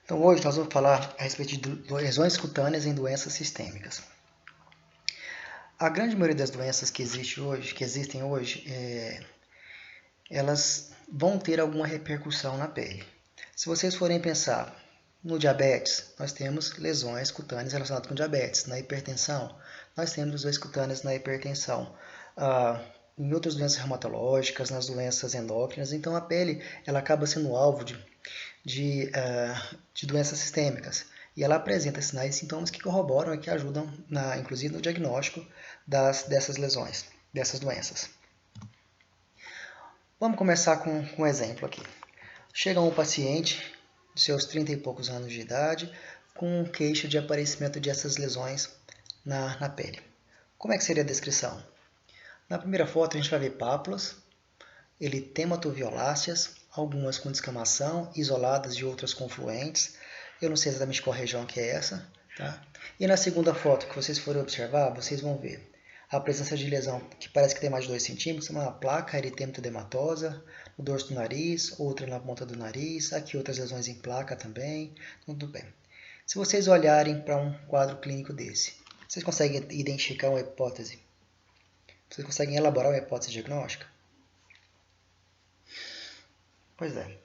Então hoje nós vamos falar a respeito de lesões cutâneas em doenças sistêmicas. A grande maioria das doenças que existem hoje, elas vão ter alguma repercussão na pele. Se vocês forem pensar no diabetes, nós temos lesões cutâneas relacionadas com diabetes. Na hipertensão, nós temos lesões cutâneas na hipertensão. Em outras doenças reumatológicas, nas doenças endócrinas, então a pele ela acaba sendo alvo de doenças sistêmicas. E ela apresenta sinais e sintomas que corroboram e que ajudam, inclusive, no diagnóstico dessas lesões, dessas doenças. Vamos começar com um exemplo aqui. Chega um paciente de seus 30 e poucos anos de idade com queixa de aparecimento dessas lesões na pele. Como é que seria a descrição? Na primeira foto a gente vai ver pápulas, eritematoviolaceas, algumas com descamação, isoladas de outras confluentes. Eu não sei exatamente qual região que é essa. Tá? E na segunda foto que vocês forem observar, vocês vão ver a presença de lesão que parece que tem mais de 2 centímetros, uma placa eritematodermatosa no dorso do nariz, outra na ponta do nariz, aqui outras lesões em placa também, tudo bem. Se vocês olharem para um quadro clínico desse, vocês conseguem identificar uma hipótese? Vocês conseguem elaborar uma hipótese diagnóstica? Pois é.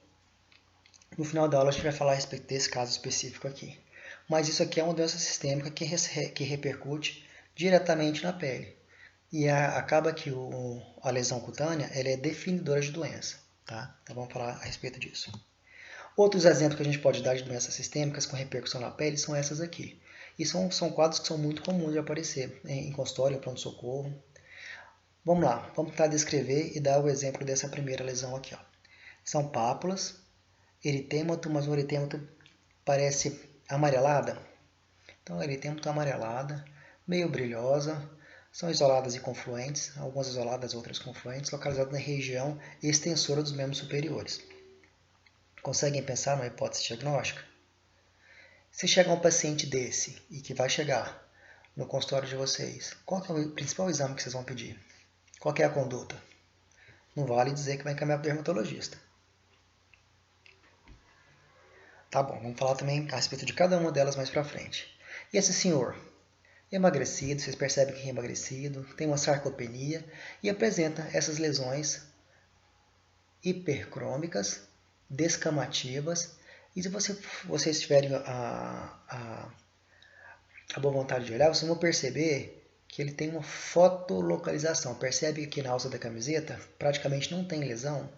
No final da aula a gente vai falar a respeito desse caso específico aqui. Mas isso aqui é uma doença sistêmica que repercute diretamente na pele. E acaba que a lesão cutânea ela é definidora de doença. Tá? Então vamos falar a respeito disso. Outros exemplos que a gente pode dar de doenças sistêmicas com repercussão na pele são essas aqui. E são quadros que são muito comuns de aparecer em consultório, em pronto-socorro. Vamos lá, vamos tentar descrever e dar o exemplo dessa primeira lesão aqui. Ó. São pápulas, eritêmato, mas o eritêmato parece amarelada. Então, eritêmato amarelada, meio brilhosa, são isoladas e confluentes, algumas isoladas, outras confluentes, localizadas na região extensora dos membros superiores. Conseguem pensar numa hipótese diagnóstica? Se chega um paciente desse e que vai chegar no consultório de vocês, qual que é o principal exame que vocês vão pedir? Qual que é a conduta? Não vale dizer que vai encaminhar para o dermatologista. Tá bom, vamos falar também a respeito de cada uma delas mais para frente. E esse senhor? Emagrecido, vocês percebem que é emagrecido, tem uma sarcopenia e apresenta essas lesões hipercrômicas, descamativas. E se vocês tiverem a boa vontade de olhar, vocês vão perceber que ele tem uma fotolocalização. Percebe que na alça da camiseta praticamente não tem lesão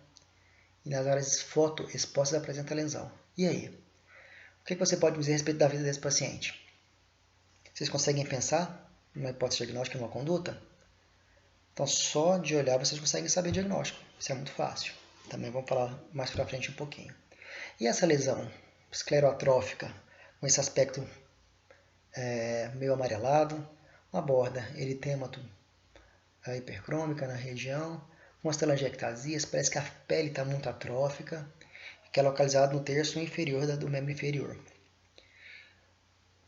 e nas áreas fotoexpostas apresenta lesão. E aí? O que você pode dizer a respeito da vida desse paciente? Vocês conseguem pensar numa hipótese diagnóstica e numa conduta? Então, só de olhar vocês conseguem saber o diagnóstico. Isso é muito fácil. Também vamos falar mais para frente um pouquinho. E essa lesão esclerotrófica, com esse aspecto meio amarelado, uma borda eritêmato hipercrômica na região, umas telangiectasias, parece que a pele está muito atrófica, que é localizado no terço inferior do membro inferior.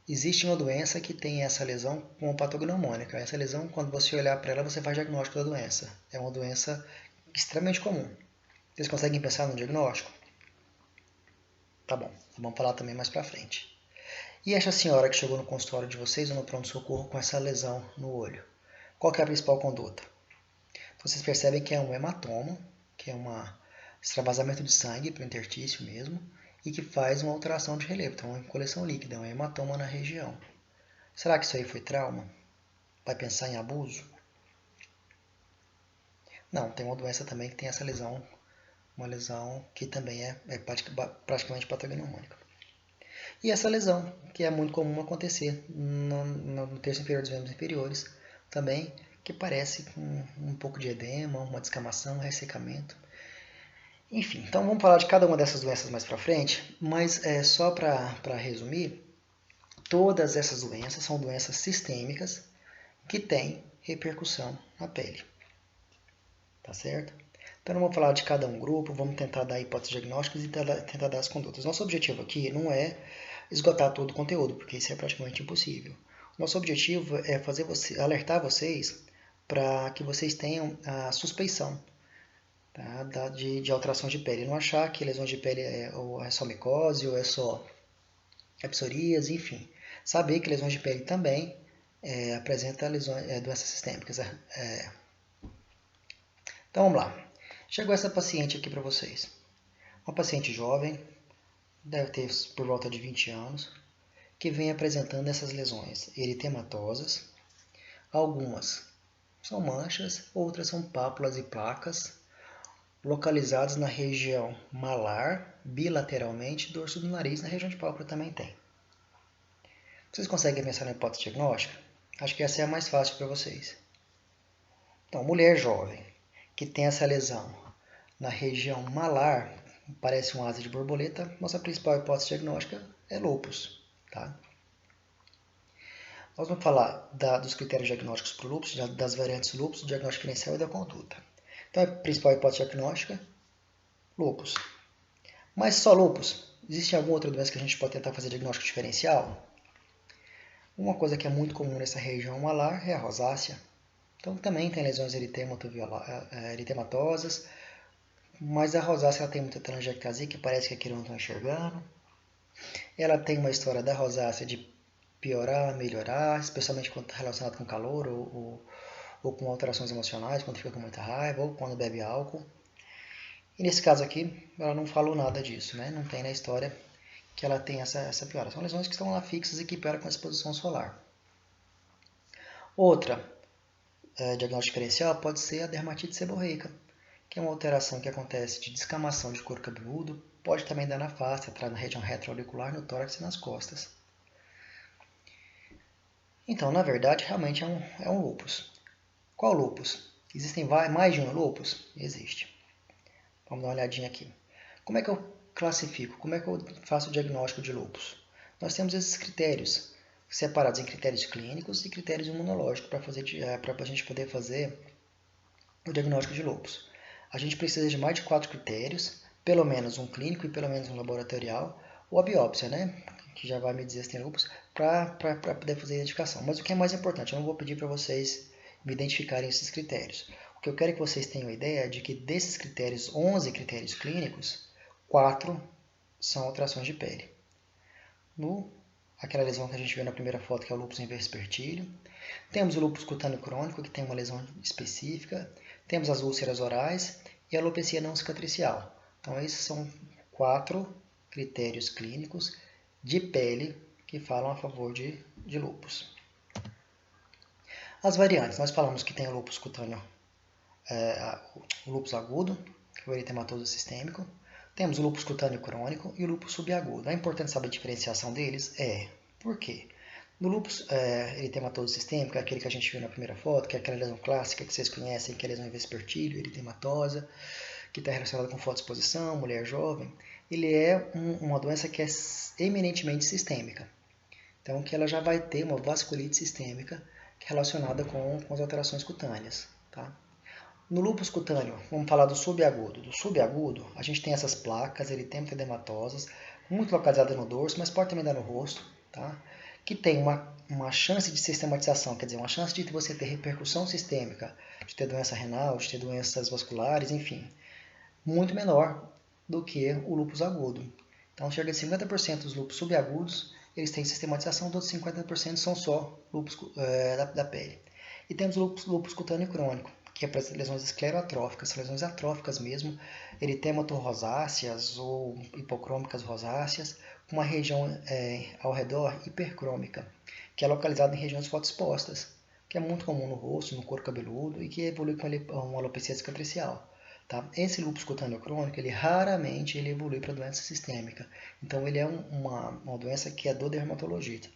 Existe uma doença que tem essa lesão como patognomônica. Essa lesão, quando você olhar para ela, você faz diagnóstico da doença. É uma doença extremamente comum. Vocês conseguem pensar no diagnóstico? Tá bom, vamos falar também mais para frente. E essa senhora que chegou no consultório de vocês ou no pronto-socorro com essa lesão no olho? Qual que é a principal conduta? Vocês percebem que é um hematoma, que é um extravasamento de sangue para o intertício mesmo, e que faz uma alteração de relevo, então uma coleção líquida, um hematoma na região. Será que isso aí foi trauma? Vai pensar em abuso? Não, tem uma doença também que tem essa lesão, uma lesão que também é praticamente patognomônica. E essa lesão, que é muito comum acontecer no terço inferior dos membros inferiores, também, que parece com um pouco de edema, uma descamação, um ressecamento. Enfim, então vamos falar de cada uma dessas doenças mais para frente, mas só para resumir, todas essas doenças são doenças sistêmicas que têm repercussão na pele. Tá certo? Então não vamos falar de cada um grupo, vamos tentar dar hipóteses diagnósticas e tentar dar as condutas. Nosso objetivo aqui não é esgotar todo o conteúdo, porque isso é praticamente impossível. Nosso objetivo é alertar vocês para que vocês tenham a suspeição, tá, de alteração de pele. Não achar que lesões de pele é só micose ou é só a psoríase, enfim. Saber que lesões de pele também apresentam doenças sistêmicas. Então vamos lá. Chegou essa paciente aqui para vocês. Uma paciente jovem, deve ter por volta de 20 anos, que vem apresentando essas lesões eritematosas. Algumas são manchas, outras são pápulas e placas, localizadas na região malar, bilateralmente, dorso do nariz, na região de pálpebra também tem. Vocês conseguem pensar na hipótese diagnóstica? Acho que essa é a mais fácil para vocês. Então, mulher jovem que tem essa lesão na região malar, parece um asa de borboleta, nossa principal hipótese diagnóstica é lúpus. Tá? Nós vamos falar dos critérios diagnósticos para o lúpus, das variantes do lúpus, do diagnóstico diferencial e da conduta. Então, a principal hipótese diagnóstica, lúpus. Mas só lúpus? Existe alguma outra doença que a gente pode tentar fazer diagnóstico diferencial? Uma coisa que é muito comum nessa região malar é a rosácea. Então, também tem lesões eritematosas, mas a rosácea ela tem muita telangiectasia, que parece que aqui não estão enxergando. Ela tem uma história da rosácea de piorar, melhorar, especialmente quando está relacionado com calor ou com alterações emocionais, quando fica com muita raiva ou quando bebe álcool. E nesse caso aqui, ela não falou nada disso, né? Não tem na história que ela tem essa piora. São lesões que estão lá fixas e que pioram com a exposição solar. Outra diagnóstico diferencial pode ser a dermatite seborreica, que é uma alteração que acontece de descamação de couro cabeludo, pode também dar na face, atrás na região retroauricular, no tórax e nas costas. Então, na verdade, realmente é um lúpus. Qual lúpus? Existem mais de um lúpus? Existe. Vamos dar uma olhadinha aqui. Como é que eu classifico? Como é que eu faço o diagnóstico de lúpus? Nós temos esses critérios, separados em critérios clínicos e critérios imunológicos, para a gente poder fazer o diagnóstico de lúpus. A gente precisa de mais de 4 critérios, pelo menos um clínico e pelo menos um laboratorial, ou a biópsia, né? Que já vai me dizer se tem lúpus, para poder fazer a identificação. Mas o que é mais importante, eu não vou pedir para vocês me identificarem esses critérios. O que eu quero é que vocês tenham a ideia de que desses critérios, 11 critérios clínicos, 4 são alterações de pele. Aquela lesão que a gente viu na primeira foto, que é o lúpus inverso-pertíleo. Temos o lúpus cutâneo crônico, que tem uma lesão específica. Temos as úlceras orais e a alopecia não cicatricial. Então, esses são 4 critérios clínicos de pele que falam a favor de lúpus. As variantes, nós falamos que tem o lúpus cutâneo, o lúpus agudo, que é o eritematoso sistêmico. Temos o lúpus cutâneo crônico e o lúpus subagudo. É importante saber a diferenciação deles? Por quê? No lúpus eritematoso sistêmico, aquele que a gente viu na primeira foto, que é aquela lesão clássica que vocês conhecem, que é a lesão inverso-pertíleo, eritematosa, que está relacionada com fotoexposição, mulher jovem, ele é uma doença que é eminentemente sistêmica. Então, que ela já vai ter uma vasculite sistêmica relacionada com as alterações cutâneas. Tá? No lúpus cutâneo, vamos falar do subagudo. Do subagudo, a gente tem essas placas eritema-edematosas, muito localizadas no dorso, mas pode também dar no rosto, tá? Que tem uma chance de sistematização, quer dizer, uma chance de você ter repercussão sistêmica, de ter doença renal, de ter doenças vasculares, enfim, muito menor do que o lúpus agudo. Então, chega a 50% dos lúpus subagudos, eles têm sistematização, dos outros 50% são só lúpus da pele. E temos o lúpus cutâneo crônico, que é para lesões esclerotróficas, lesões atróficas mesmo, eritemato-rosáceas ou hipocrômicas rosáceas, com uma região ao redor hipercrômica, que é localizada em regiões fotoexpostas, que é muito comum no rosto, no couro cabeludo e que evolui com uma alopecia cicatricial. Tá? Esse lúpus cutâneo crônico, ele raramente evolui para doença sistêmica, então ele é uma doença que é do dermatologista.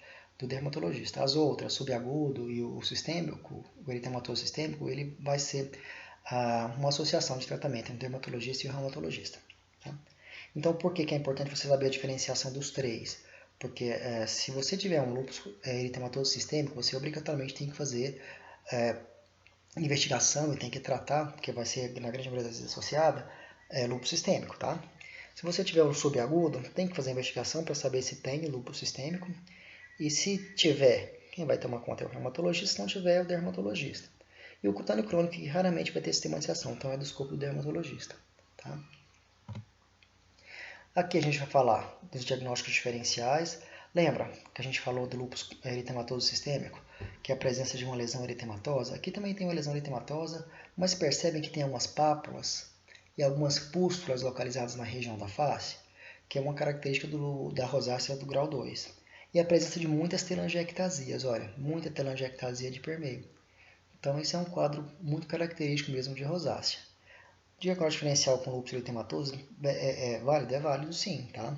As outras, subagudo e o sistêmico, o eritematoso sistêmico, ele vai ser uma associação de tratamento entre o dermatologista e o reumatologista. Tá? Então, por que é importante você saber a diferenciação dos três? Porque se você tiver um lúpus eritematoso sistêmico, você obrigatoriamente tem que fazer investigação e tem que tratar, porque vai ser, na grande maioria das vezes, associada, lúpus sistêmico. Tá? Se você tiver o subagudo, tem que fazer a investigação para saber se tem lúpus sistêmico. E se tiver, quem vai tomar conta é o reumatologista, se não tiver, é o dermatologista. E o cutâneo crônico, que raramente vai ter sistematização, então é do escopo do dermatologista. Tá? Aqui a gente vai falar dos diagnósticos diferenciais. Lembra que a gente falou do lúpus eritematoso sistêmico, que é a presença de uma lesão eritematosa? Aqui também tem uma lesão eritematosa, mas percebem que tem algumas pápulas e algumas pústulas localizadas na região da face, que é uma característica da rosácea do grau 2. E a presença de muitas telangiectasias, olha, muita telangiectasia de permeio. Então esse é um quadro muito característico mesmo de rosácea. Diagnóstico diferencial com lúpus eritematoso é válido? É válido sim, tá?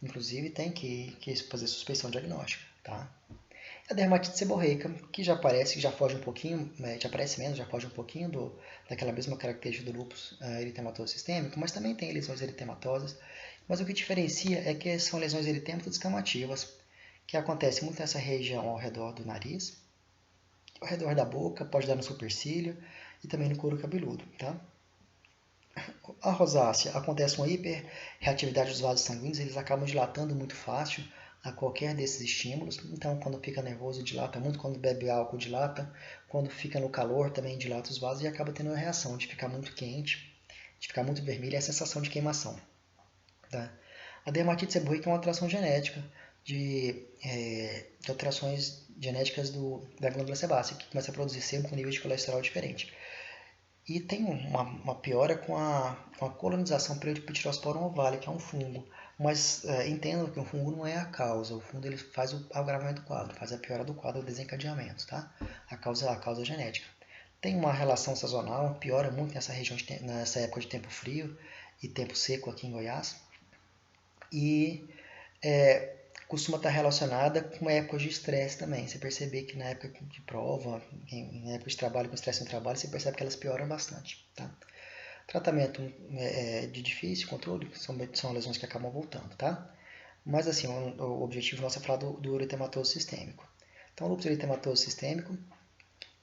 Inclusive tem que fazer suspeição diagnóstica, tá? A dermatite seborreica, que já aparece, que já foge um pouquinho, já aparece menos, já foge um pouquinho daquela mesma característica do lúpus eritematoso sistêmico, mas também tem lesões eritematosas. Mas o que diferencia é que são lesões eritêmatas descamativas, que acontecem muito nessa região ao redor do nariz, ao redor da boca, pode dar no supercílio e também no couro cabeludo, tá? A rosácea acontece uma hiperreatividade dos vasos sanguíneos, eles acabam dilatando muito fácil a qualquer desses estímulos. Então, quando fica nervoso, dilata muito, quando bebe álcool, dilata, quando fica no calor, também dilata os vasos e acaba tendo uma reação de ficar muito quente, de ficar muito vermelho e a sensação de queimação. Tá? A dermatite seborreica é uma alteração genética de alterações genéticas da glândula sebácea, que começa a produzir sebo com nível de colesterol diferente. E tem uma piora com a colonização pelo Ptyrosporum ovale, que é um fungo. Mas entendam que o fungo não é a causa. O fungo ele faz o agravamento do quadro, faz a piora do quadro, o desencadeamento, tá? A causa é genética. Tem uma relação sazonal, piora muito nessa época de tempo frio e tempo seco aqui em Goiás. E costuma estar relacionada com épocas de estresse também. Você perceber que na época de prova, em época de trabalho, com estresse no trabalho, você percebe que elas pioram bastante. Tá? Tratamento de difícil controle, são lesões que acabam voltando. Tá? Mas assim, o objetivo nosso é falar do eritematoso sistêmico. Então, o lúpus eritematoso sistêmico,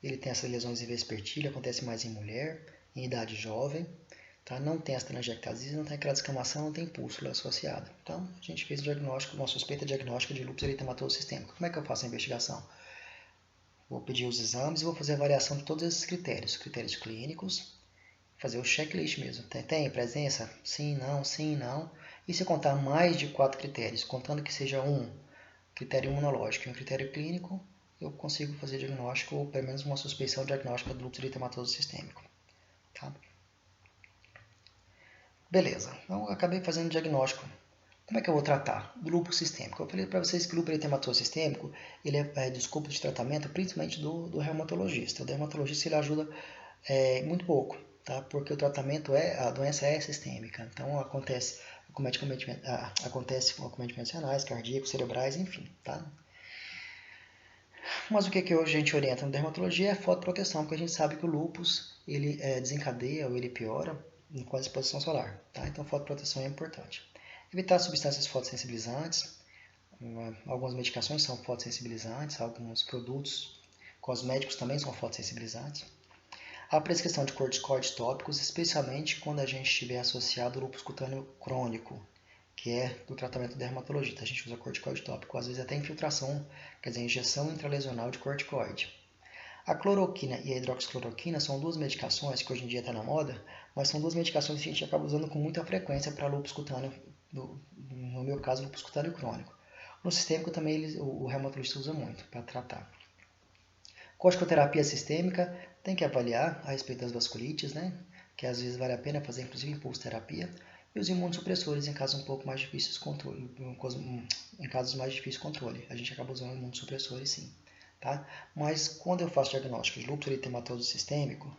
ele tem essas lesões em vespertilha, acontece mais em mulher, em idade jovem. Tá? Não tem as telangiectasias, não tem aquela descamação, não tem pústula associada. Então, a gente fez o diagnóstico, uma suspeita diagnóstica de lúpus eritematoso sistêmico. Como é que eu faço a investigação? Vou pedir os exames e vou fazer a avaliação de todos esses critérios. Critérios clínicos, fazer o checklist mesmo. Tem presença? Sim, não. E se contar mais de 4 critérios, contando que seja um critério imunológico e um critério clínico, eu consigo fazer diagnóstico, ou pelo menos uma suspeição diagnóstica do lúpus eritematoso sistêmico. Tá? Beleza, então eu acabei fazendo o diagnóstico. Como é que eu vou tratar? Do lúpus sistêmico. Eu falei para vocês que o lúpus eritematoso sistêmico ele é de escopo de tratamento principalmente do reumatologista. O dermatologista ele ajuda muito pouco, tá? Porque o tratamento a doença é sistêmica. Então acontece com acometimentos renais, cardíacos, cerebrais, enfim, tá? Mas o que hoje a gente orienta na dermatologia é fotoproteção, porque a gente sabe que o lúpus ele desencadeia ou ele piora com a exposição solar. Tá? Então, fotoproteção é importante. Evitar substâncias fotossensibilizantes. Algumas medicações são fotossensibilizantes, alguns produtos cosméticos também são fotossensibilizantes. A prescrição de corticoides tópicos, especialmente quando a gente estiver associado ao lúpus cutâneo crônico, que é do tratamento dermatologista. A gente usa corticoide tópico, às vezes até infiltração, quer dizer, injeção intralesional de corticoide. A cloroquina e a hidroxicloroquina são duas medicações que hoje em dia está na moda, mas são duas medicações que a gente acaba usando com muita frequência para lúpus cutâneo, no meu caso, lúpus cutâneo crônico. No sistêmico também o reumatologista usa muito para tratar. Corticoterapia sistêmica, tem que avaliar a respeito das vasculites, né? Que às vezes vale a pena fazer inclusive impulso terapia. E os imunossupressores em casos um pouco mais difíceis de controle. Em casos mais difíceis de controle. A gente acaba usando imunossupressores sim. Tá? Mas quando eu faço diagnóstico de lúpus eritematoso sistêmico,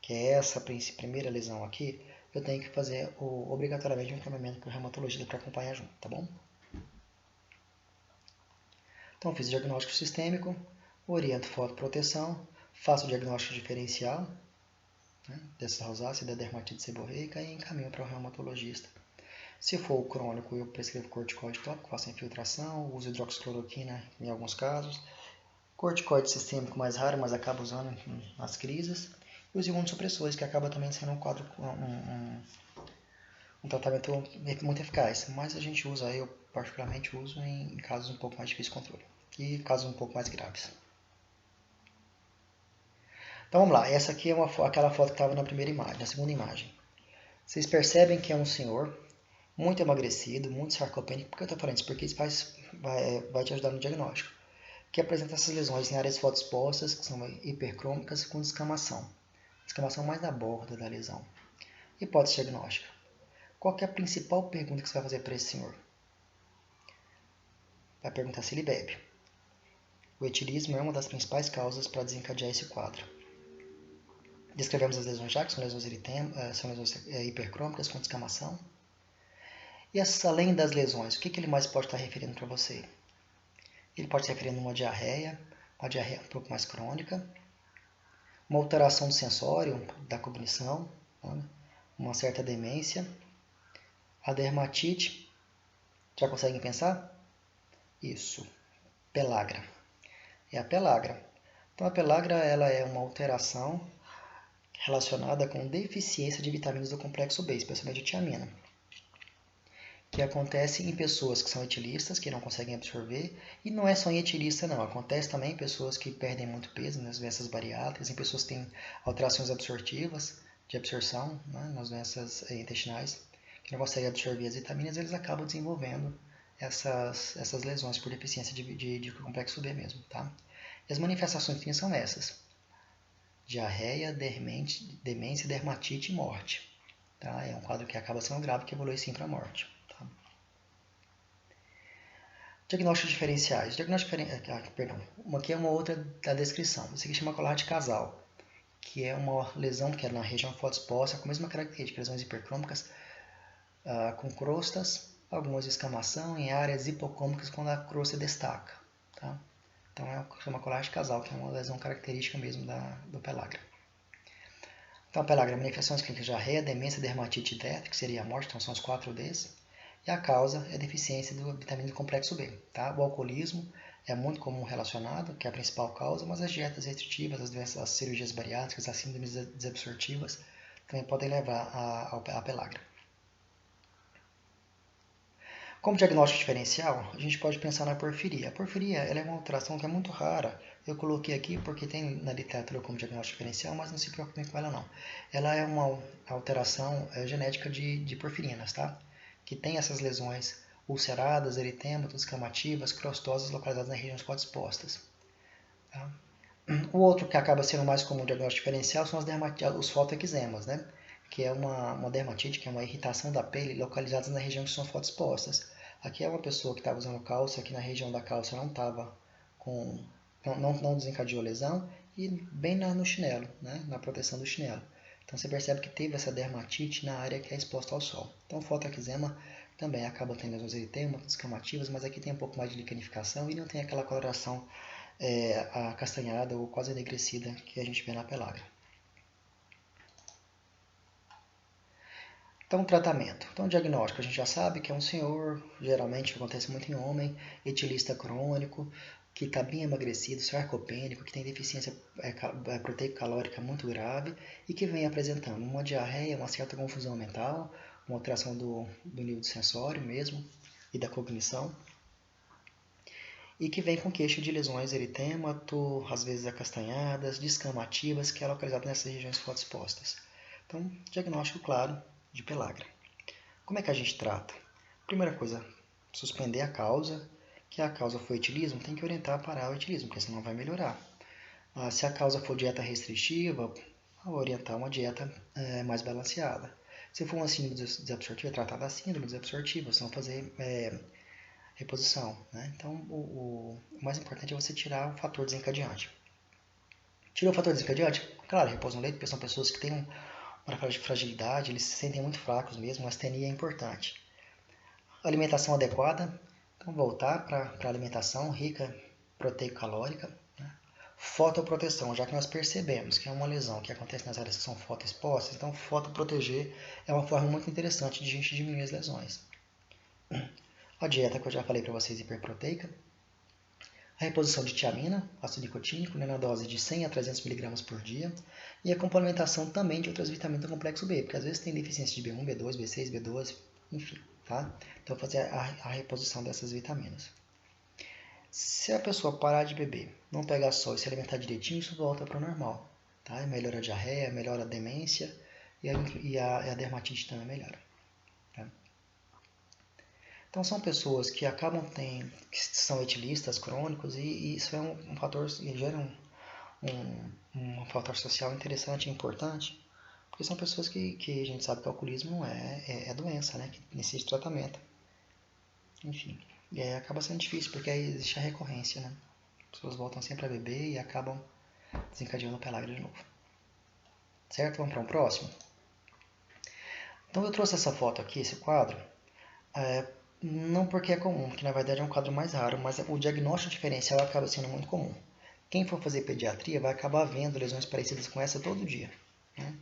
que é essa primeira lesão aqui, eu tenho que fazer obrigatoriamente um encaminhamento para o reumatologista para acompanhar junto, tá bom? Então, fiz o diagnóstico sistêmico, oriento fotoproteção, faço o diagnóstico diferencial, né, dessa rosácea e da dermatite seborreica e encaminho para o reumatologista. Se for o crônico, eu prescrevo corticoide tópico, faço infiltração, uso hidroxicloroquina em alguns casos, corticoide sistêmico mais raro, mas acaba usando nas crises, e os imunossupressores, que acaba também sendo um tratamento muito eficaz, mas a gente usa, eu particularmente uso em casos um pouco mais difíceis de controle, e casos um pouco mais graves. Então vamos lá, essa aqui é aquela foto que estava na primeira imagem, na segunda imagem. Vocês percebem que é um senhor muito emagrecido, muito sarcopênico. Por que eu estou falando isso? Porque isso vai te ajudar no diagnóstico. Que apresenta essas lesões em áreas fotoexpostas, que são hipercrômicas, com descamação. Descamação mais na borda da lesão. Hipótese diagnóstica. Qual é a principal pergunta que você vai fazer para esse senhor? Vai perguntar se ele bebe. O etilismo é uma das principais causas para desencadear esse quadro. Descrevemos as lesões já, que são lesões hipercrômicas com descamação. E além das lesões, o que ele mais pode estar referindo para você? Ele pode estar referindo a uma diarreia um pouco mais crônica, uma alteração do sensório, da cognição, né? Uma certa demência, a dermatite. Já conseguem pensar? Isso, pelagra. É a pelagra. Então a pelagra ela é uma alteração relacionada com deficiência de vitaminas do complexo B, especialmente de tiamina, que acontece em pessoas que são etilistas, que não conseguem absorver, e não é só em etilista não, acontece também em pessoas que perdem muito peso nas doenças bariátricas, em pessoas que têm alterações absortivas, de absorção, né, nas doenças intestinais, que não conseguem absorver as vitaminas, eles acabam desenvolvendo essas lesões por deficiência de complexo B mesmo, tá? E as manifestações clínicas são essas: diarreia, demência, dermatite e morte. Tá? É um quadro que acaba sendo grave, que evolui sim para a morte. Tá? Diagnósticos diferenciais. Aqui é uma outra da descrição. Isso aqui chama colar de casal, que é uma lesão que é na região fotoexposta, com a mesma característica, lesões hipercrômicas, com crostas, algumas escamação em áreas hipocrômicas quando a crosta destaca. Tá? Então é uma colar de casal, que é uma lesão característica mesmo do pelagra. Então a pelagra, manifestações clínicas de diarreia, demência, dermatite e death, que seria a morte, então são os 4 Ds. E a causa é a deficiência do vitamina do complexo B. Tá? O alcoolismo é muito comum relacionado, que é a principal causa, mas as dietas restritivas, as cirurgias bariátricas, as síndromes desabsortivas também podem levar à pelagra. Como diagnóstico diferencial, a gente pode pensar na porfiria. A porfiria ela é uma alteração que é muito rara. Eu coloquei aqui porque tem na literatura como diagnóstico diferencial, mas não se preocupem com ela não. Ela é uma alteração genética de porfirinas, tá? Que tem essas lesões ulceradas, eritêmatas, descamativas, crostosas localizadas nas regiões fotoexpostas. Tá? O outro que acaba sendo mais comum diagnóstico diferencial são os fotoeczemas, né? Que é uma dermatite, que é uma irritação da pele localizadas na região que são fotoexpostas. Aqui é uma pessoa que estava usando calça, aqui na região da calça não estava não desencadeou lesão, e bem no chinelo, né? Na proteção do chinelo. Então você percebe que teve essa dermatite na área que é exposta ao sol. Então o fotoeczema também acaba tendo lesões eritêmatas, descamativas, mas aqui tem um pouco mais de lichenificação e não tem aquela coloração acastanhada ou quase enegrecida que a gente vê na pelagra. Então, tratamento. Então, diagnóstico, a gente já sabe que é um senhor, geralmente acontece muito em homem, etilista crônico, que está bem emagrecido, sarcopênico, que tem deficiência proteico-calórica muito grave e que vem apresentando uma diarreia, uma certa confusão mental, uma alteração do nível de sensório mesmo e da cognição, e que vem com queixa de lesões eritêmato, às vezes acastanhadas, descamativas, que é localizado nessas regiões fotoexpostas. Então, diagnóstico claro de pelagra. Como é que a gente trata? Primeira coisa, suspender a causa, que a causa foi etilismo, tem que orientar para o etilismo, porque senão vai melhorar. Se a causa for dieta restritiva, orientar uma dieta mais balanceada. Se for uma síndrome desabsortiva, tratar da síndrome desabsortiva, senão fazer reposição. Né? Então, o mais importante é você tirar o fator desencadeante. Tirou o fator desencadeante? Claro, repouso no leito, porque são pessoas que têm uma fragilidade, eles se sentem muito fracos mesmo, a astenia é importante. Alimentação adequada, então voltar para a alimentação rica proteico-calórica. Né? Fotoproteção, já que nós percebemos que é uma lesão que acontece nas áreas que são fotoexpostas, então fotoproteger é uma forma muito interessante de a gente diminuir as lesões. A dieta que eu já falei para vocês, hiperproteica. A reposição de tiamina, ácido nicotínico, na dose de 100 a 300 mg por dia. E a complementação também de outras vitaminas do complexo B, porque às vezes tem deficiência de B1, B2, B6, B12, enfim. Tá? Então, fazer a reposição dessas vitaminas. Se a pessoa parar de beber, não pegar sol e se alimentar direitinho, isso volta para o normal. Tá? Melhora a diarreia, melhora a demência e a dermatite também melhora. Tá? Então são pessoas que que são etilistas crônicos e isso é um fator, gera um fator social interessante e importante, porque são pessoas que a gente sabe que o alcoolismo não é doença, né? Que necessita de tratamento. Enfim, e aí acaba sendo difícil, porque aí existe a recorrência, né? As pessoas voltam sempre a beber e acabam desencadeando o pelágio de novo. Certo? Vamos para um próximo? Então eu trouxe essa foto aqui, esse quadro, não porque é comum, porque na verdade é um quadro mais raro, mas o diagnóstico diferencial acaba sendo muito comum. Quem for fazer pediatria vai acabar vendo lesões parecidas com essa todo dia. Né?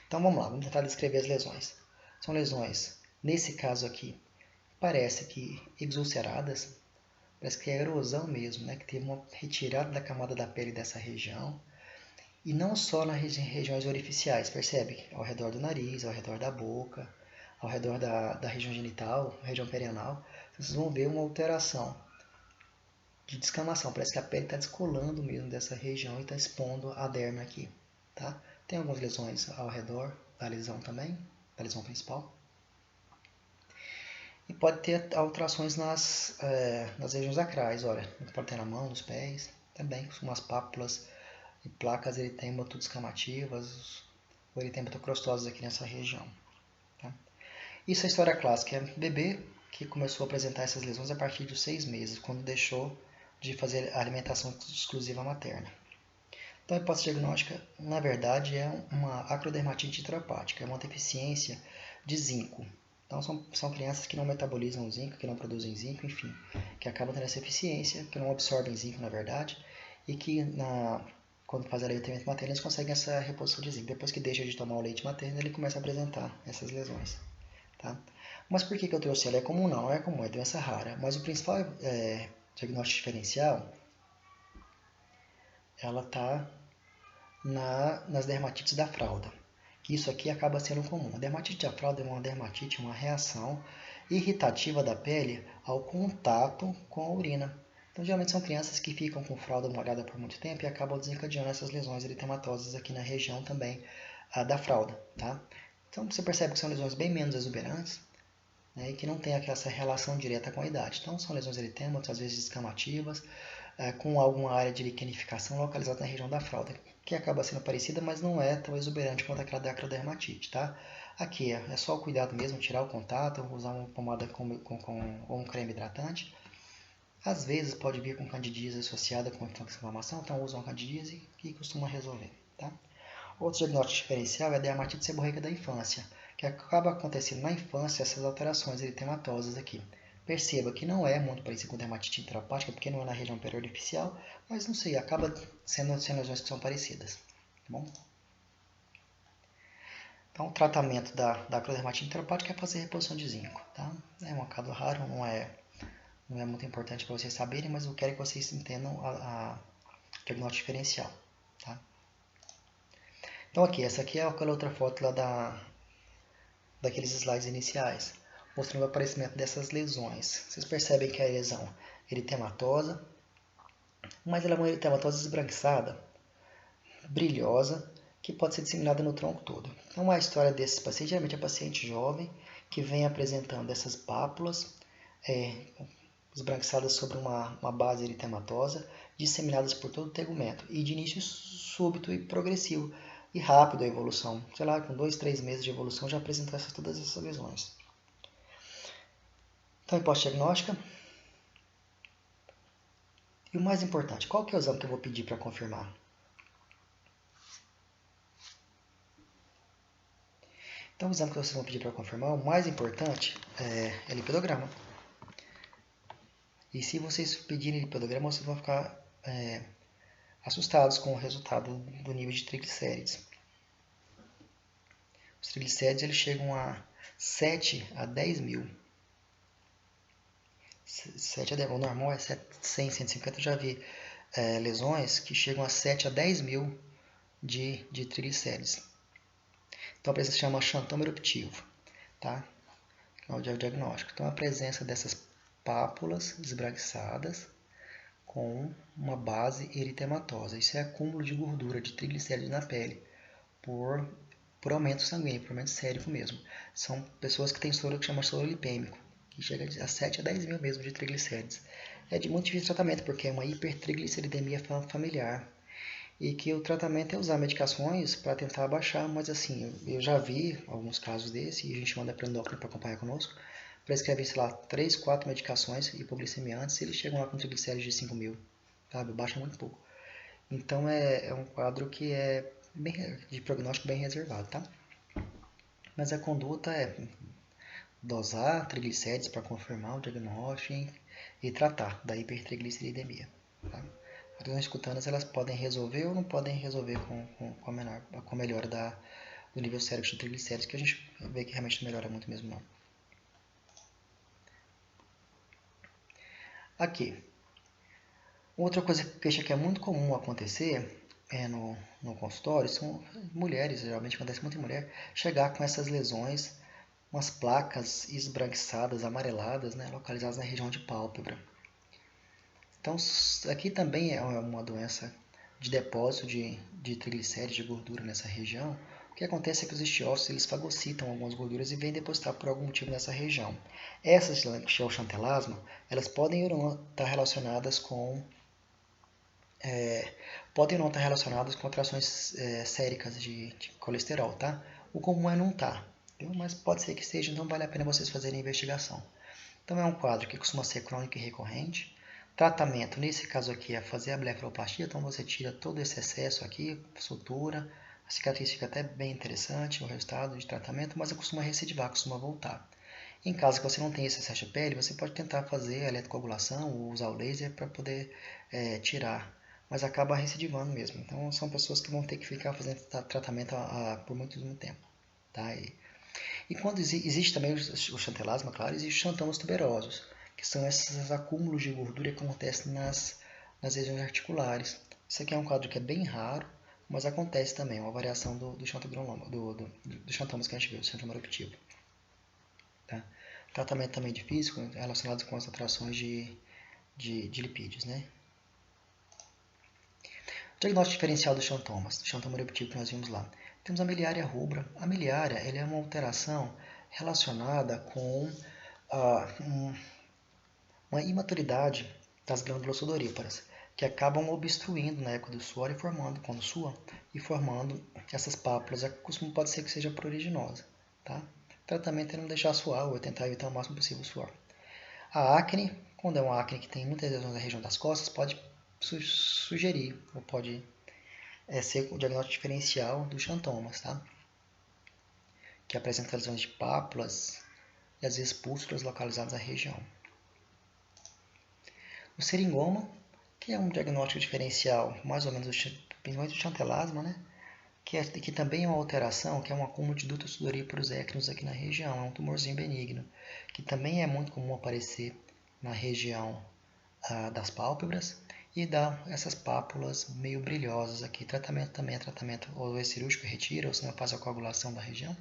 Então vamos lá, vamos tentar descrever as lesões. São lesões, nesse caso aqui, parece que exulceradas, parece que é erosão mesmo, né? Que teve uma retirada da camada da pele dessa região. E não só nas regiões orificiais, percebe? Ao redor do nariz, ao redor da boca, ao redor da região genital, região perianal, vocês vão ver uma alteração de descamação. Parece que a pele está descolando mesmo dessa região e está expondo a derma aqui. Tá? Tem algumas lesões ao redor da lesão também, da lesão principal. E pode ter alterações nas regiões sacrais, olha, pode ter na mão, nos pés, também com umas pápulas e placas eritema-descamativas ou eritema-crostosas aqui nessa região. Tá? Isso é a história clássica, é bebê que começou a apresentar essas lesões a partir de 6 meses, quando deixou de fazer a alimentação exclusiva materna. Então a hipótese diagnóstica, na verdade, é uma acrodermatite intraopática, é uma deficiência de zinco. Então são crianças que não metabolizam zinco, que não produzem zinco, enfim, que acabam tendo essa deficiência, que não absorvem zinco, na verdade, e que quando faz aleitamento materno eles conseguem essa reposição de zinco. Depois que deixa de tomar o leite materno, ele começa a apresentar essas lesões. Tá? Mas por que eu trouxe ela? É comum? Não é comum, é doença rara. Mas o principal diagnóstico diferencial, ela está nas dermatites da fralda. Isso aqui acaba sendo comum. A dermatite da fralda é uma dermatite, uma reação irritativa da pele ao contato com a urina. Então, geralmente são crianças que ficam com fralda molhada por muito tempo e acabam desencadeando essas lesões eritematosas aqui na região também da fralda. Tá? Então, você percebe que são lesões bem menos exuberantes, né, e que não tem essa relação direta com a idade. Então, são lesões eritêmatas, às vezes descamativas, com alguma área de liquenificação localizada na região da fralda, que acaba sendo parecida, mas não é tão exuberante quanto aquela da acrodermatite, tá? Aqui é só o cuidado mesmo, tirar o contato, usar uma pomada com um creme hidratante. Às vezes pode vir com candidíase associada com inflamação, então usa uma candidíase que costuma resolver, tá? Outro diagnóstico diferencial é a dermatite seborreica da infância, que acaba acontecendo na infância essas alterações eritematosas aqui. Perceba que não é muito parecido com dermatite intraopática, porque não é na região periorficial, mas não sei, acaba sendo lesões que são parecidas. Tá bom? Então, o tratamento da acrodermatite intraopática é fazer reposição de zinco. Tá? É um caso raro, não é muito importante para vocês saberem, mas eu quero que vocês entendam a diagnóstico diferencial. Tá? Então, aqui, essa aqui é aquela outra foto lá daqueles slides iniciais, mostrando o aparecimento dessas lesões. Vocês percebem que a lesão eritematosa, mas ela é uma eritematosa esbranquiçada, brilhosa, que pode ser disseminada no tronco todo. Então a história desses pacientes, geralmente é paciente jovem, que vem apresentando essas pápulas esbranquiçadas sobre uma base eritematosa, disseminadas por todo o tegumento, e de início súbito e progressivo, e rápido a evolução. Sei lá, com 2, 3 meses de evolução já apresentou todas essas lesões. Então, hipótese diagnóstica. E o mais importante, qual que é o exame que eu vou pedir para confirmar? Então, o exame que vocês vão pedir para confirmar, o mais importante é lipidograma. E se vocês pedirem lipidograma, vocês vão ficar assustados com o resultado do nível de triglicérides. Os triglicérides eles chegam a 7 a 10 mil. 7 a 10 mil. O normal é 100, 150. Eu já vi lesões que chegam a 7 a 10 mil de triglicérides. Então a presença se chama xantoma eruptivo. Tá? É o diagnóstico. Então a presença dessas pápulas esbranquiçadas com uma base eritematosa. Isso é acúmulo de gordura, de triglicéridos na pele, por aumento sanguíneo, por aumento sérico mesmo. São pessoas que têm soro que chama soro lipêmico. que chega a 7 a 10 mil mesmo de triglicérides. É de muito difícil tratamento, porque é uma hipertrigliceridemia familiar. E que o tratamento é usar medicações para tentar abaixar, mas assim, eu já vi alguns casos desse e a gente manda para o endócrino para acompanhar conosco, prescreve, sei lá, 3, 4 medicações hipoglicemiantes e eles chegam lá com triglicéridos de 5 mil, sabe? Baixa muito pouco. Então é um quadro que é de prognóstico bem reservado, tá? Mas a conduta é dosar triglicérides para confirmar o diagnóstico e tratar da hipertrigliceridemia, tá? As doenças cutâneas elas podem resolver ou não podem resolver com a melhora do nível sérico de triglicéridos, que a gente vê que realmente não melhora muito mesmo não. Aqui. Outra coisa que é muito comum acontecer no consultório são mulheres, geralmente acontece muito em mulher, chegar com essas lesões, umas placas esbranquiçadas, amareladas, né, localizadas na região de pálpebra. Então, aqui também é uma doença de depósito de triglicéridos, de gordura nessa região. O que acontece é que os estiócitos eles fagocitam algumas gorduras e vêm depositar por algum motivo nessa região. Essas xantelasma, elas podem ou não estar relacionadas com alterações séricas de colesterol, tá? O comum é não estar, mas pode ser que esteja, então vale a pena vocês fazerem a investigação. Então é um quadro que costuma ser crônico e recorrente. Tratamento, nesse caso aqui, é fazer a blefaroplastia, então você tira todo esse excesso aqui, sutura, a cicatriz fica até bem interessante, o resultado de tratamento, mas costuma recidivar, costuma voltar. Em caso que você não tenha esse excesso de pele, você pode tentar fazer a eletrocoagulação ou usar o laser para poder tirar, mas acaba recidivando mesmo. Então são pessoas que vão ter que ficar fazendo tratamento por muito tempo. Tá? E quando existe também o xantelasma, claro, existe os xantomas tuberosos, que são esses acúmulos de gordura que acontecem nas regiões articulares. Isso aqui é um quadro que é bem raro, mas acontece também, uma variação do xantomas que a gente viu, do xantoma eruptivo. Tá? Tratamento também de físico, relacionado com as alterações de lipídios. Né? Diagnóstico diferencial dos xantomas, do xantoma eruptivo que nós vimos lá. Temos a miliária rubra. A miliária é uma alteração relacionada com uma imaturidade das glândulas sudoríparas, que acabam obstruindo na eco do suor e formando, quando sua, e formando essas pápulas. Pode ser que seja pruriginosa. Tá? O tratamento é não deixar suar ou tentar evitar o máximo possível o suor. A acne, quando é uma acne que tem muitas lesões na região das costas, pode sugerir ou pode ser o diagnóstico diferencial dos xantomas, tá? Que apresenta lesões de pápulas e às vezes pústulas localizadas na região. O seringoma, que é um diagnóstico diferencial, mais ou menos, principalmente do xantelasma, né? Que também é uma alteração, que é um acúmulo de dutos sudoríparos écneos aqui na região, é um tumorzinho benigno, que também é muito comum aparecer na região das pálpebras e dá essas pápulas meio brilhosas aqui. Tratamento também é tratamento ou é cirúrgico, retira, ou se não faz a coagulação da região.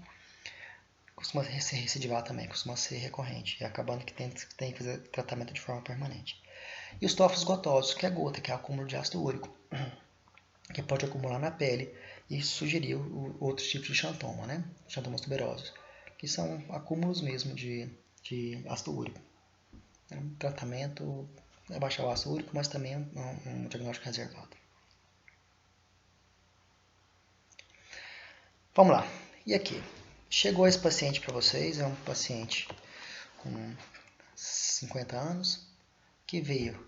Costuma ser recidivar também, costuma ser recorrente, e acabando que tem que fazer tratamento de forma permanente. E os tófos gotosos, que é gota, que é acúmulo de ácido úrico, que pode acumular na pele e sugerir outros tipos de xantoma, né? Xantomas tuberosos, que são acúmulos mesmo de ácido úrico. Um tratamento é baixar o ácido úrico, mas também é um diagnóstico reservado. Vamos lá. E aqui? Chegou esse paciente para vocês, é um paciente com 50 anos, que veio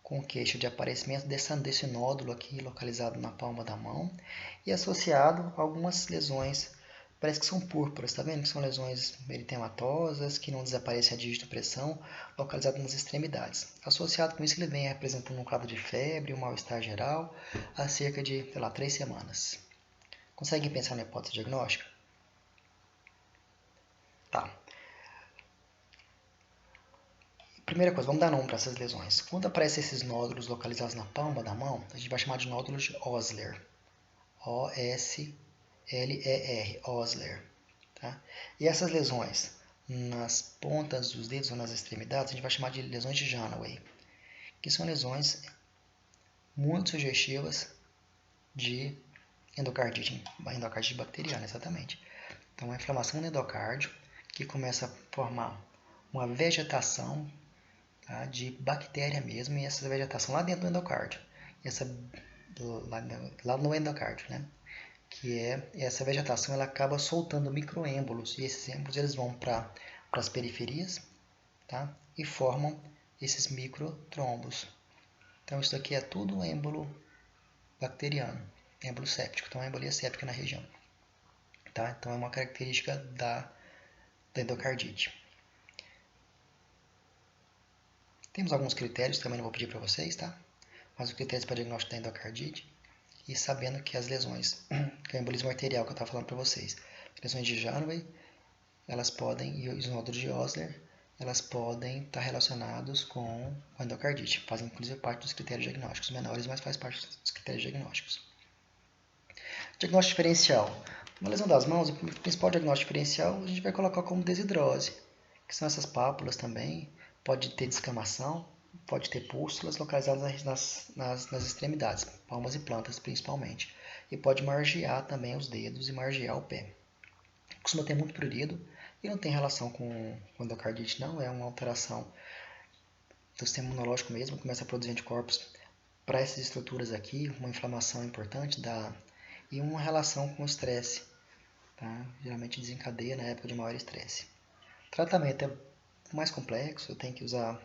com queixa de aparecimento desse nódulo aqui localizado na palma da mão e associado a algumas lesões, parece que são púrpuras, tá vendo? Que são lesões meritematosas, que não desaparecem a digitopressão, localizadas nas extremidades. Associado com isso, ele vem apresentando um quadro de febre, um mal-estar geral, há cerca de, 3 semanas. Conseguem pensar na hipótese diagnóstica? Tá. Primeira coisa, vamos dar nome para essas lesões. Quando aparecem esses nódulos localizados na palma da mão, a gente vai chamar de nódulos de Osler. O-S-L-E-R, Osler. Tá? E essas lesões nas pontas dos dedos ou nas extremidades, a gente vai chamar de lesões de Janaway, que são lesões muito sugestivas de endocardite bacteriana, exatamente. Então, a inflamação no endocárdio, que começa a formar uma vegetação, tá, de bactéria mesmo, e essa vegetação lá dentro do endocárdio. Lá no endocárdio, né? Que é essa vegetação, ela acaba soltando microêmbolos, e esses êmbolos eles vão para as periferias, tá? E formam esses microtrombos. Então isso aqui é tudo êmbolo bacteriano, êmbolo séptico, então embolia séptica na região. Tá? Então é uma característica da endocardite. Temos alguns critérios, também não vou pedir para vocês, tá? Mas os critérios para diagnóstico da endocardite, e sabendo que as lesões, que é o embolismo arterial que eu estava falando para vocês, lesões de Janeway, elas podem, e os nódulos de Osler, elas podem estar relacionados com endocardite, fazem inclusive parte dos critérios diagnósticos menores, mas faz parte dos critérios diagnósticos. Diagnóstico diferencial. Uma lesão das mãos, o principal diagnóstico diferencial a gente vai colocar como desidrose, que são essas pápulas também, pode ter descamação, pode ter pústulas localizadas nas extremidades, palmas e plantas principalmente, e pode margear também os dedos e margear o pé. Costuma ter muito prurido e não tem relação com endocardite, não, é uma alteração do sistema imunológico mesmo, começa a produzir anticorpos para essas estruturas aqui, uma inflamação importante e uma relação com o estresse, tá? Geralmente desencadeia na época de maior estresse. O tratamento é mais complexo, eu tenho que usar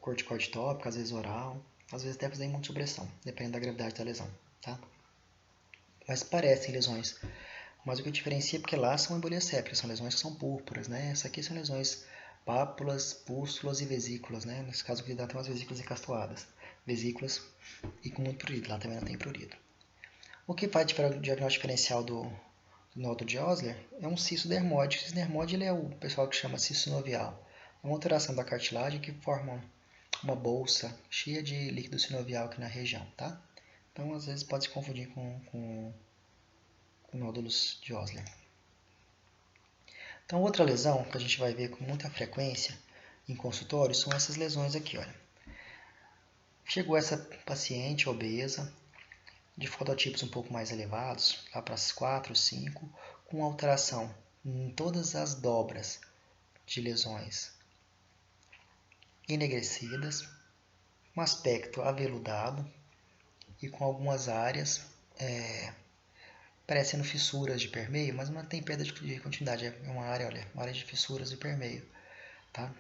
corticoide tópico, às vezes oral, às vezes até fazer imunossupressão, dependendo da gravidade da lesão, tá? Mas parecem lesões, mas o que diferencia é porque lá são embolias sépticas, são lesões que são púrpuras, né? Essa aqui são lesões pápulas, pústulas e vesículas, né? Nesse caso aqui dá até umas vesículas encastoadas, vesículas e com muito prurido, lá também não tem prurido. O que faz o diagnóstico diferencial do nódulo de Osler é um cisto dermóide. O cisto dermóide ele é o pessoal que chama cisto sinovial. É uma alteração da cartilagem que forma uma bolsa cheia de líquido sinovial aqui na região, tá? Então, às vezes, pode se confundir com nódulos de Osler. Então, outra lesão que a gente vai ver com muita frequência em consultório são essas lesões aqui, olha. Chegou essa paciente obesa, de fototipos um pouco mais elevados, lá para as 4, 5, com alteração em todas as dobras de lesões enegrecidas, um aspecto aveludado e com algumas áreas parecendo fissuras de permeio, mas não tem perda de continuidade, é uma área, olha, uma área de fissuras de permeio, tá?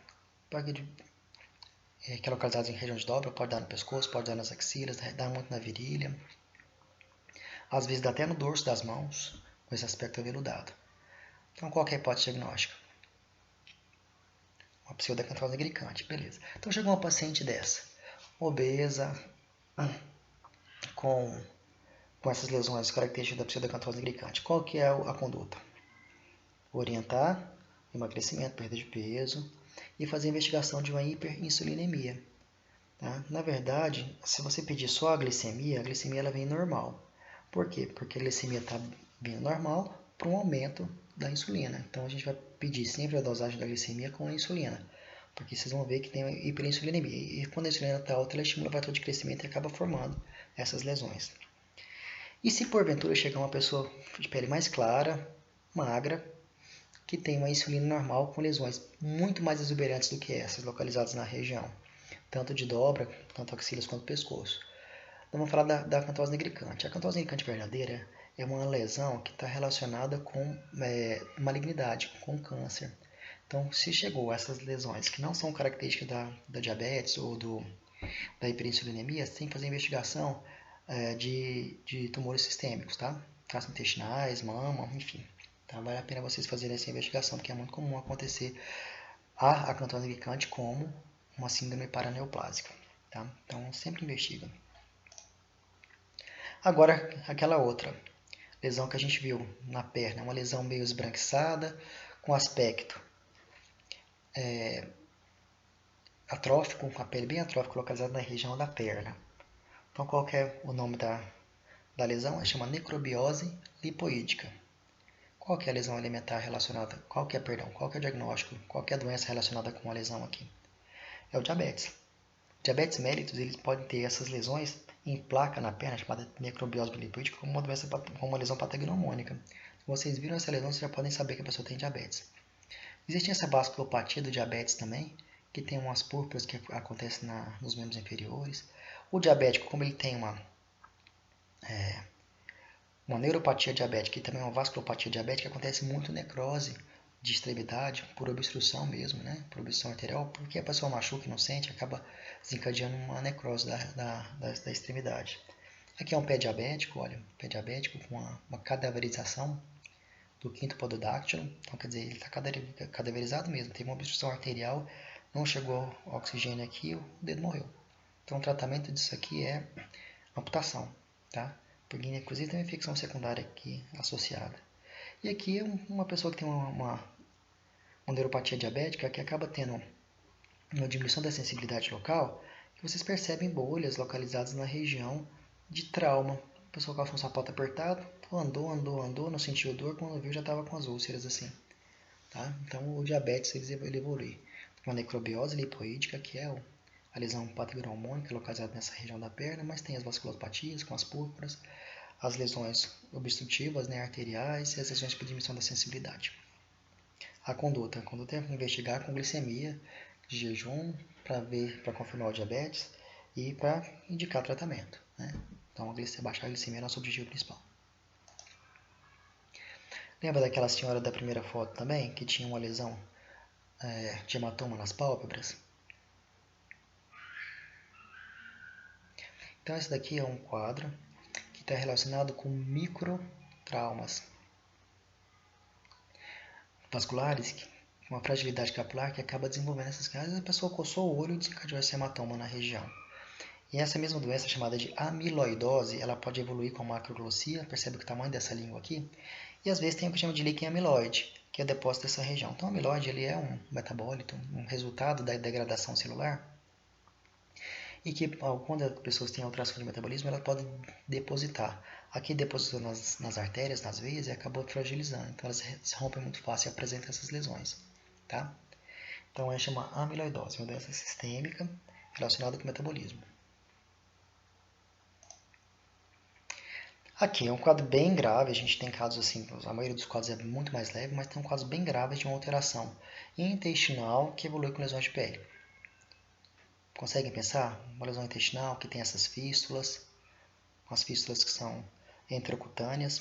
Que é localizada em região de dobra, pode dar no pescoço, pode dar nas axilas, dá muito na virilha, às vezes dá até no dorso das mãos, com esse aspecto aveludado. Então, qual que é a hipótese diagnóstica? Uma pseudacantose nigricante, beleza. Então, chegou uma paciente dessa, obesa, com essas lesões características da pseudacantose nigricante. Qual que é a conduta? Orientar emagrecimento, perda de peso e fazer a investigação de uma hiperinsulinemia. Tá? Na verdade, se você pedir só a glicemia ela vem normal. Por quê? Porque a glicemia está vindo normal para um aumento da insulina. Então, a gente vai pedir sempre a dosagem da glicemia com a insulina, porque vocês vão ver que tem hiperinsulinemia. E quando a insulina está alta, ela estimula o fator de crescimento e acaba formando essas lesões. E se porventura chegar uma pessoa de pele mais clara, magra, que tem uma insulina normal com lesões muito mais exuberantes do que essas, localizadas na região, tanto de dobra, tanto axilas quanto pescoço. Então vamos falar da acantose nigricante. A acantose nigricante verdadeira é uma lesão que está relacionada com malignidade, com câncer. Então, se chegou a essas lesões que não são características da diabetes ou da hiperinsulinemia, você tem que fazer investigação de tumores sistêmicos, tá? Gastrointestinais, mama, enfim. Tá? Vale a pena vocês fazerem essa investigação, porque é muito comum acontecer a acantose nigricante como uma síndrome paraneoplásica. Tá? Então, sempre investiga. Agora, aquela outra lesão que a gente viu na perna, uma lesão meio esbranquiçada, com aspecto atrófico, com a pele bem atrófica, localizada na região da perna. Então, qual que é o nome da lesão? Ela chama necrobiose lipoídica. Qual que é a lesão alimentar relacionada? Qual que é o diagnóstico? Qual que é a doença relacionada com a lesão aqui? É o diabetes. Diabetes mellitus, eles podem ter essas lesões em placa na perna, chamada necrobiose lipídica, como uma lesão patognomônica. Se vocês viram essa lesão, vocês já podem saber que a pessoa tem diabetes. Existe essa vasculopatia do diabetes também, que tem umas púrpuras que acontecem nos membros inferiores. O diabético, como ele tem uma neuropatia diabética e também uma vasculopatia diabética, acontece muito necrose de extremidade, por obstrução mesmo, né? Por obstrução arterial, porque a pessoa machuca e não sente, acaba desencadeando uma necrose da extremidade. Aqui é um pé diabético, olha, pé diabético com uma cadaverização do quinto pododáctilo, então quer dizer, ele está cadaverizado mesmo, teve uma obstrução arterial, não chegou oxigênio aqui, o dedo morreu. Então o tratamento disso aqui é amputação, tá? Porque inclusive tem uma infecção secundária aqui associada. E aqui é uma pessoa que tem uma neuropatia diabética que acaba tendo uma diminuição da sensibilidade local, que vocês percebem bolhas localizadas na região de trauma. A pessoa calça um sapato apertado, andou, não sentiu dor, quando viu já estava com as úlceras assim. Tá? Então o diabetes ele evolui. Uma necrobiose lipoídica, que é a lesão patognomônica localizada nessa região da perna, mas tem as vasculopatias com as púrpuras, as lesões obstrutivas, né, arteriais e as lesões por diminuição da sensibilidade. A conduta é investigar com glicemia de jejum para confirmar o diabetes e para indicar tratamento, né? Então, baixar a glicemia é nosso objetivo principal. Lembra daquela senhora da primeira foto também, que tinha uma lesão de hematoma nas pálpebras? Então, esse daqui é um quadro que está relacionado com microtraumas vasculares, uma fragilidade capilar que acaba desenvolvendo essas coisas. A pessoa coçou o olho e desencadeou esse hematoma na região. E essa mesma doença, chamada de amiloidose, ela pode evoluir com macroglossia, percebe o tamanho dessa língua aqui, e às vezes tem o que chama de líquen amiloide, que é depósito dessa região. Então, o amiloide ele é um metabólito, um resultado da degradação celular, e que quando as pessoas têm alteração de metabolismo, ela pode depositar. Aqui depositou nas artérias, nas veias, e acabou fragilizando. Então, elas se rompem muito fácil e apresentam essas lesões. Tá? Então, é chamada amiloidose, uma doença sistêmica relacionada com o metabolismo. Aqui é um quadro bem grave, a gente tem casos assim, a maioria dos quadros é muito mais leve, mas tem um quadro bem grave de uma alteração intestinal que evolui com lesões de pele. Conseguem pensar? Uma lesão intestinal que tem essas fístulas, as fístulas que são intracutâneas.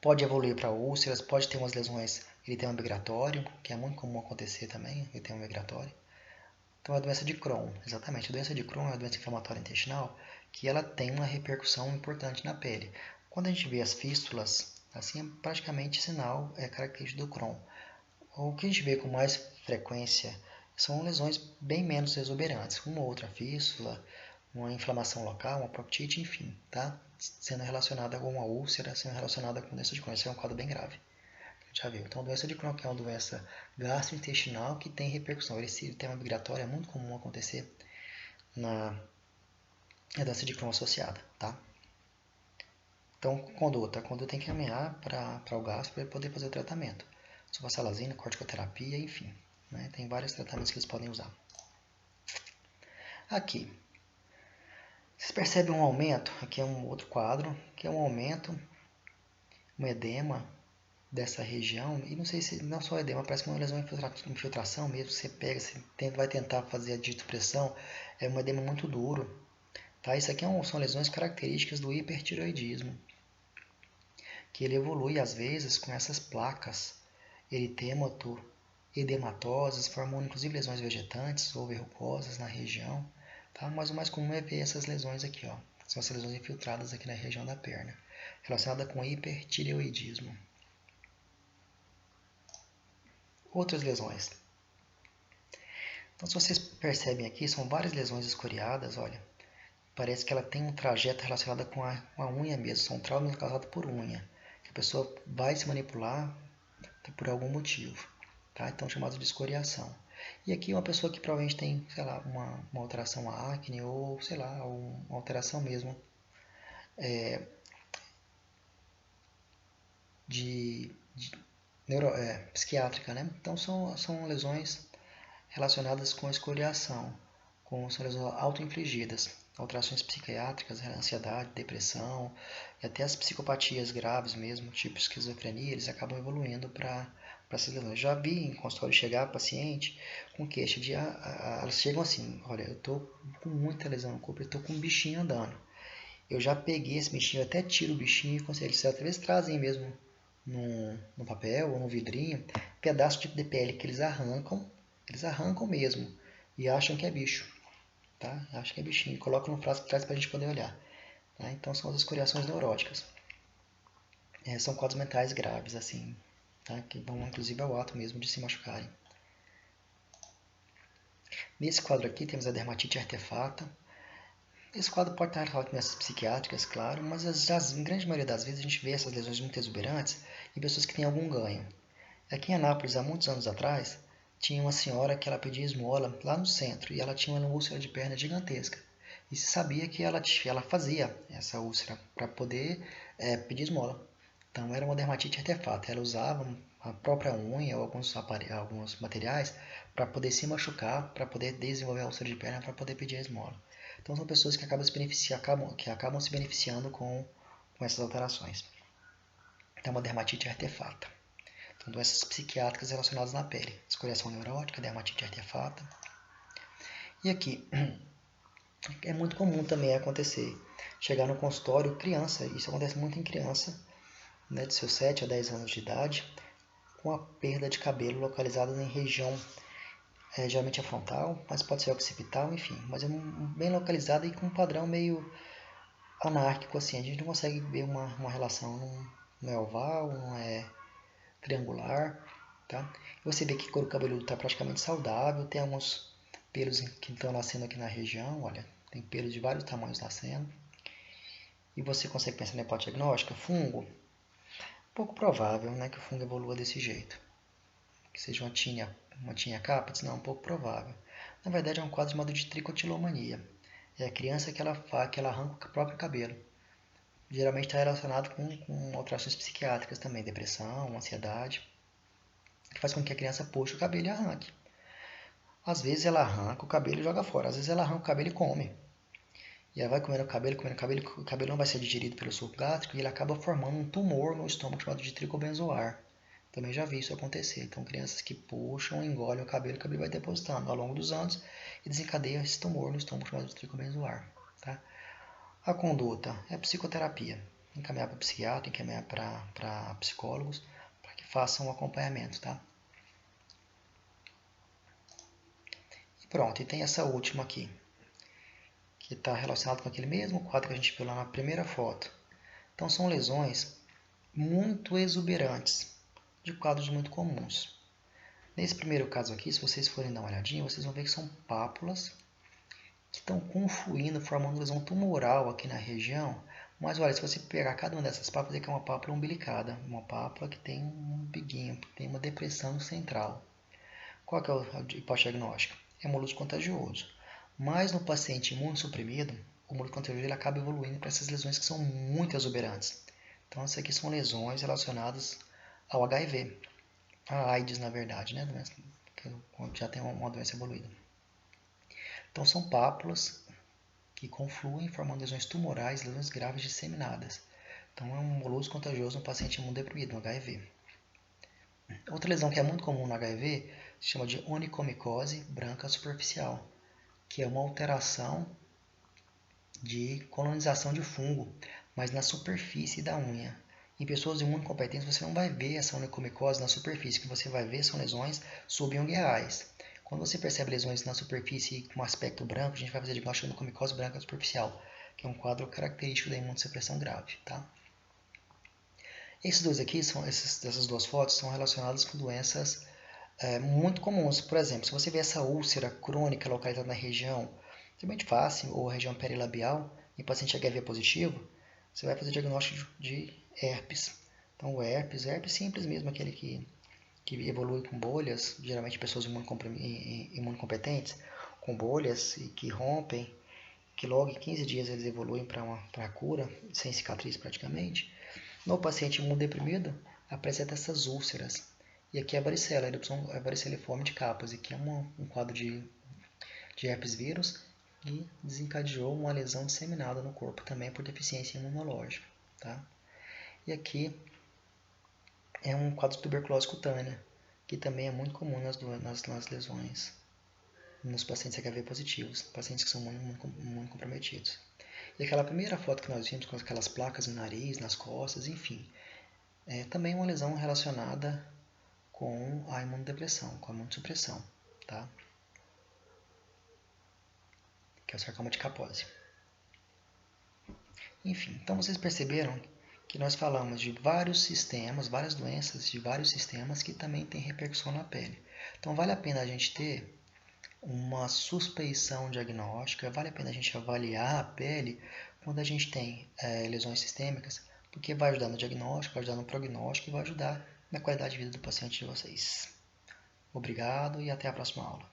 Pode evoluir para úlceras, pode ter umas lesões eritema migratório, que é muito comum acontecer também, eritema migratório. Então, a doença de Crohn, exatamente. A doença de Crohn é uma doença inflamatória intestinal que ela tem uma repercussão importante na pele. Quando a gente vê as fístulas, assim é praticamente sinal característico do Crohn. O que a gente vê com mais frequência são lesões bem menos exuberantes, uma ou outra fístula, uma inflamação local, uma proctite, enfim, tá? Sendo relacionada com uma úlcera, sendo relacionada com doença de Crohn. Isso é um quadro bem grave. Já viu. Então, a doença de Crohn é uma doença gastrointestinal que tem repercussão. Esse tema migratório é muito comum acontecer na doença de Crohn associada, tá? Então, conduta. A conduta tem que caminhar para o gastro para poder fazer o tratamento. Sulfasalazina, corticoterapia, enfim. Né? Tem vários tratamentos que eles podem usar. Aqui. Vocês percebem um aumento? Aqui é um outro quadro, que é um aumento, um edema dessa região, e não sei se não só edema, parece que é uma lesão infiltração mesmo, você pega, você vai tentar fazer a digitopressão, é um edema muito duro, tá? Isso aqui são lesões características do hipertireoidismo, que ele evolui às vezes com essas placas eritêmato, edematosas, formando inclusive lesões vegetantes ou verrucosas na região, tá? Mas o mais comum é ver essas lesões aqui, ó, são essas lesões infiltradas aqui na região da perna, relacionada com hipertireoidismo. Outras lesões. Então, se vocês percebem aqui, são várias lesões escoriadas, olha. Parece que ela tem um trajeto relacionado com a unha mesmo, são traumas causados por unha. Que a pessoa vai se manipular por algum motivo, tá? Então, chamado de escoriação. E aqui uma pessoa que provavelmente tem, sei lá, uma alteração à acne ou, sei lá, uma alteração mesmo psiquiátrica, né? Então, são lesões relacionadas com escoriação, são lesões auto-infligidas, alterações psiquiátricas, ansiedade, depressão, e até as psicopatias graves mesmo, tipo esquizofrenia, eles acabam evoluindo para para essas lesões. Já vi em consultório chegar paciente com queixa de... elas chegam assim, olha, eu tô com muita lesão no corpo, eu tô com um bichinho andando. Eu já peguei esse bichinho, até tiro o bichinho e consigo. Eles às vezes trazem mesmo no papel ou no vidrinho, pedaço tipo de pele que eles arrancam mesmo e acham que é bicho, tá? Acham que é bichinho, colocam no frasco e traz pra gente poder olhar. Tá? Então são as escoriações neuróticas. São quadros mentais graves, assim, tá? Que vão inclusive ao ato mesmo de se machucarem. Nesse quadro aqui temos a dermatite artefata. Esse quadro pode estar relacionado com doenças psiquiátricas, claro, mas em grande maioria das vezes a gente vê essas lesões muito exuberantes em pessoas que têm algum ganho. Aqui em Anápolis, há muitos anos atrás, tinha uma senhora que ela pedia esmola lá no centro e ela tinha uma úlcera de perna gigantesca. E se sabia que ela fazia essa úlcera para poder pedir esmola. Então era uma dermatite artefata. Ela usava a própria unha ou alguns materiais para poder se machucar, para poder desenvolver a úlcera de perna, para poder pedir a esmola. Então são pessoas que acabam se beneficiando com essas alterações. Então uma dermatite artefata. Então, doenças psiquiátricas relacionadas na pele. Escoriação neurótica, dermatite artefata. E aqui, é muito comum também acontecer. Chegar no consultório, criança, isso acontece muito em criança, né, de seus 7 a 10 anos de idade, com a perda de cabelo localizada em região, geralmente é frontal, mas pode ser occipital, enfim. Mas é bem localizada e com um padrão meio anárquico, assim. A gente não consegue ver uma relação, não é oval, não é triangular, tá? Você vê que o couro cabeludo está praticamente saudável, tem alguns pelos que estão nascendo aqui na região, olha, tem pelos de vários tamanhos nascendo. E você consegue pensar na hipótese diagnóstica? Fungo? Pouco provável, né, que o fungo evolua desse jeito. Que seja uma tinea capitis? Não, pouco provável. Na verdade é um quadro chamado de tricotilomania. É a criança que ela arranca o próprio cabelo. Geralmente está relacionado com alterações psiquiátricas também, depressão, ansiedade, que faz com que a criança puxe o cabelo e arranque. Às vezes ela arranca o cabelo e joga fora, às vezes ela arranca o cabelo e come. E ela vai comendo o cabelo, o cabelo não vai ser digerido pelo suco gástrico e ele acaba formando um tumor no estômago chamado de tricobenzoar. Também já vi isso acontecer. Então, crianças que puxam, engolem o cabelo vai depositando ao longo dos anos e desencadeia esse tumor no estômago chamado de tricobenzoar. Tá? A conduta é psicoterapia. Encaminhar para psiquiatra, encaminhar para psicólogos, para que façam um acompanhamento. Tá? E pronto, e tem essa última aqui, que está relacionado com aquele mesmo quadro que a gente viu lá na primeira foto. Então, são lesões muito exuberantes, de quadros muito comuns. Nesse primeiro caso aqui, se vocês forem dar uma olhadinha, vocês vão ver que são pápulas que estão confluindo, formando lesão tumoral aqui na região. Mas olha, se você pegar cada uma dessas pápulas, aqui é uma pápula umbilicada, uma pápula que tem um biguinho, que tem uma depressão central. Qual que é a hipótese diagnóstica? É molusco contagioso. Mas no paciente imunossuprimido, o molusco contagioso ele acaba evoluindo para essas lesões que são muito exuberantes. Então, essas aqui são lesões relacionadas ao HIV, a AIDS, na verdade, né? Que já tem uma doença evoluída. Então, são pápulas que confluem, formando lesões tumorais, lesões graves disseminadas. Então, é um molusco contagioso no paciente imunodeprimido, no HIV. Outra lesão que é muito comum no HIV se chama de onicomicose branca superficial, que é uma alteração de colonização de fungo, mas na superfície da unha. Em pessoas imunocompetentes você não vai ver essa onicomicose na superfície, o que você vai ver são lesões subungueais. Quando você percebe lesões na superfície com aspecto branco, a gente vai fazer diagnóstico de onicomicose branca superficial, que é um quadro característico da imunossupressão grave. Tá? Esses dois aqui, essas duas fotos, são relacionadas com doenças muito comuns. Por exemplo, se você vê essa úlcera crônica localizada na região extremamente fácil ou região perilabial, em paciente HIV positivo, você vai fazer diagnóstico de herpes. Então, o herpes simples mesmo, aquele que evolui com bolhas, geralmente pessoas imunocompetentes, com bolhas e que rompem, que logo em 15 dias eles evoluem para a cura, sem cicatriz praticamente. No paciente imunodeprimido, apresenta essas úlceras. E aqui é a varicela, a variceliforme de capas. Aqui é um quadro de herpes vírus e desencadeou uma lesão disseminada no corpo também por deficiência imunológica. Tá? E aqui é um quadro de tuberculose cutânea. que também é muito comum nas lesões, nos pacientes HIV positivos, pacientes que são muito comprometidos. E aquela primeira foto que nós vimos com aquelas placas no nariz, nas costas, enfim, é também uma lesão relacionada com a imunodepressão, com a imunossupressão, tá? Que é o sarcoma de Kaposi. Enfim, então vocês perceberam que nós falamos de vários sistemas, várias doenças de vários sistemas que também têm repercussão na pele. Então vale a pena a gente ter uma suspeição diagnóstica, vale a pena a gente avaliar a pele quando a gente tem lesões sistêmicas, porque vai ajudar no diagnóstico, vai ajudar no prognóstico e vai ajudar na qualidade de vida do paciente de vocês. Obrigado e até a próxima aula.